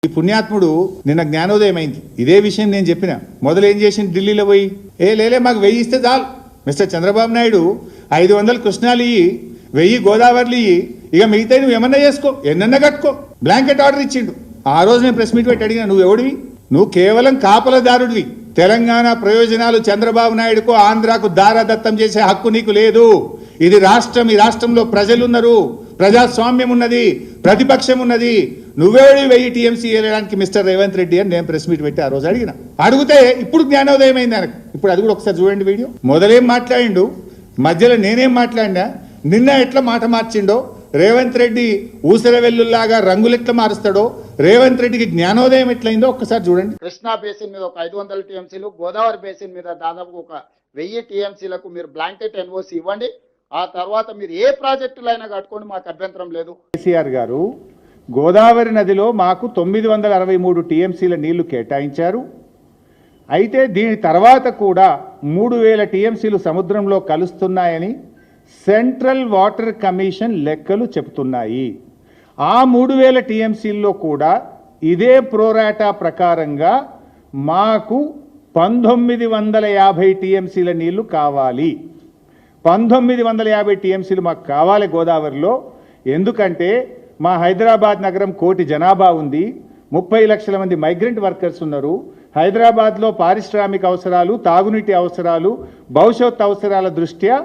ఈ పుణ్యాత్ముడు నిన్న జ్ఞానోదయం అయింది. ఇదే విషయం నేను చెప్పిన. మొదలు ఏం చేసింది, ఢిల్లీలో పోయి లేలే మాకు 1000 ఇస్తే చాలు మిస్టర్ చంద్రబాబు నాయుడు, 500 కృష్ణాలు ఇయ్యి, 1000 గోదావరిలు ఇయ్యి, ఇక మిగతా నువ్వు ఏమన్నా చేసుకో, ఎన్నన్నా కట్టుకో, బ్లాంకెట్ ఆర్డర్ ఇచ్చిండు. ఆ రోజు నేను ప్రెస్ మీట్ పెట్టి అడిగిన, నువ్వు ఎవడివి? నువ్వు కేవలం కాపలదారుడివి. తెలంగాణ ప్రయోజనాలు చంద్రబాబు నాయుడుకు ఆంధ్రాకు దారాదత్తం చేసే హక్కు నీకు లేదు. ఇది రాష్ట్రం, ఈ రాష్ట్రంలో ప్రజలున్నారు, ప్రజాస్వామ్యం ఉన్నది, ప్రతిపక్షం ఉన్నది. నువ్వేడి 1000 టీఎంసీ వేయడానికి మిస్టర్ రేవంత్ రెడ్డి అని నేను ప్రెస్ మీట్ పెట్టి ఆ రోజు అడిగితే ఇప్పుడు జ్ఞానోదయం అయింది ఆయనకు. ఇప్పుడు అది కూడా ఒకసారి చూడండి వీడియో. మొదలేం మాట్లాడిండు, మధ్యలో నేనేం మాట్లాడినా, నిన్న ఎట్లా మాట మార్చిండో, రేవంత్ రెడ్డి ఊసర వెల్లుల్లాగా రంగులు ఎట్లా మారుస్తాడో, రేవంత్ రెడ్డికి జ్ఞానోదయం ఎట్లయిందో ఒక్కసారి చూడండి. కృష్ణా బేసిన్ మీద ఒక 500 టీఎంసీలు, గోదావరి బేసిన్ మీద దాదాపు ఒక 1000 టీఎంసీలకు మీరు బ్లాంకెట్ ఎన్ఓసి ఇవ్వండి. ఆ తర్వాత మీరు ఏ ప్రాజెక్టులైనా కట్టుకోండి, మాకు అభ్యంతరం లేదు. కేసీఆర్ గారు గోదావరి నదిలో మాకు 963 టీఎంసీల నీళ్లు కేటాయించారు. అయితే దీని తర్వాత కూడా 3000 టీఎంసీలు సముద్రంలో కలుస్తున్నాయని సెంట్రల్ వాటర్ కమిషన్ లెక్కలు చెబుతున్నాయి. ఆ 3000 టీఎంసీల్లో కూడా ఇదే ప్రోరాటా ప్రకారంగా మాకు 1950 టీఎంసీల నీళ్లు కావాలి. 1950 టీఎంసీలు మాకు కావాలి గోదావరిలో. ఎందుకంటే మా హైదరాబాద్ నగరం 1 కోటి జనాభా ఉంది, 30 లక్షల మంది మైగ్రెంట్ వర్కర్స్ ఉన్నారు. హైదరాబాద్లో పారిశ్రామిక అవసరాలు, తాగునీటి అవసరాలు, భవిష్యత్ అవసరాల దృష్ట్యా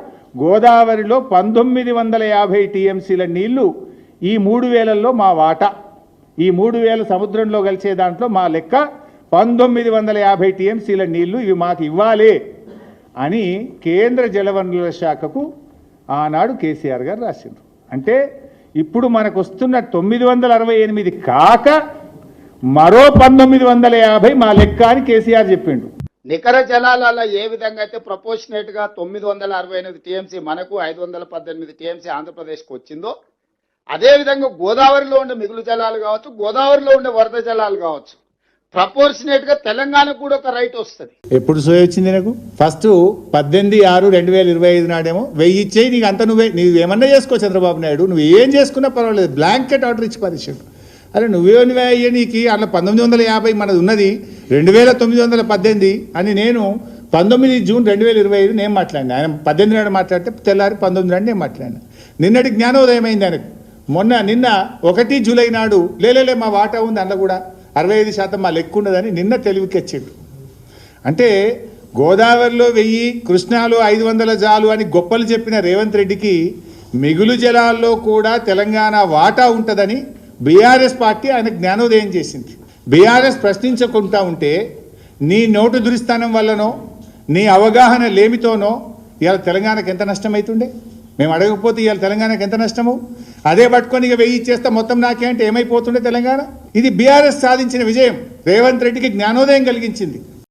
గోదావరిలో 1950 టీఎంసీల నీళ్లు ఈ 3000లో మా వాటా. ఈ 3000 సముద్రంలో కలిసే దాంట్లో మా లెక్క 1950 టీఎంసీల నీళ్లు ఇవి మాకు ఇవ్వాలి అని కేంద్ర జలవనరుల శాఖకు ఆనాడు కేసీఆర్ గారు రాసిండ్రు. అంటే ఇప్పుడు మనకు వస్తున్న 968 కాక మరో 1950 మా లెక్క అని కేసీఆర్ చెప్పిండు. నికర జలాలలో ఏ విధంగా అయితే ప్రపోర్షనేట్ గా 968 టీఎంసీ మనకు, 518 టీఎంసీ ఆంధ్రప్రదేశ్కి వచ్చిందో, అదే విధంగా గోదావరిలో ఉండే మిగులు జలాలు కావచ్చు, గోదావరిలో ఉండే వరద జలాలు కావచ్చు, ప్రపోర్షనేట్ గా తెలంగాణకు కూడా ఒక రైట్ వస్తుంది. ఎప్పుడు సోయ వచ్చింది నాకు? ఫస్ట్ 18/6/2025 నాడేమో 1000 ఇచ్చేయి, నీకు అంత నువ్వేమన్నా చేసుకో చంద్రబాబు నాయుడు, నువ్వు ఏం చేసుకున్నా పర్వాలేదు, బ్లాంకెట్ ఆర్డర్ ఇచ్చి పరిచాడు. అరే నువ్వేనివే అయ్యే, నీకు అట్లా 1950 మనది ఉన్నది 2918 అని నేను 19 జూన్ 2025 నేను మాట్లాడినా. ఆయన 18 నాడు మాట్లాడితే తెల్లారి 19 నాడు నేను మాట్లాడినా. నిన్నటి జ్ఞానోదయం అయింది ఆయనకు. నిన్న 1 జూలై నాడు లేలే మా వాటా ఉంది, అందులో కూడా 65% మా లెక్క ఉన్నదని నిన్న తెలివికెచ్చిండు. అంటే గోదావరిలో 1000, కృష్ణాలో 500 జాలు అని గొప్పలు చెప్పిన రేవంత్ రెడ్డికి మిగులు జలాల్లో కూడా తెలంగాణ వాటా ఉంటుందని బీఆర్ఎస్ పార్టీ ఆయన జ్ఞానోదయం చేసింది. బీఆర్ఎస్ ప్రశ్నించకుండా ఉంటే నీ నోటు దురిస్థానం వల్లనో నీ అవగాహన లేమితోనో ఇవాళ తెలంగాణకు ఎంత నష్టం అవుతుండే? మేము అడగకపోతే ఇవాళ తెలంగాణకు ఎంత నష్టము? అదే పట్టుకొని ఇక 1000 ఇచ్చేస్తా మొత్తం నాకే అంటే ఏమైపోతుండే తెలంగాణ? ఇది బీఆర్ఎస్ సాధించిన విజయం, రేవంత్ రెడ్డికి జ్ఞానోదయం కలిగించింది.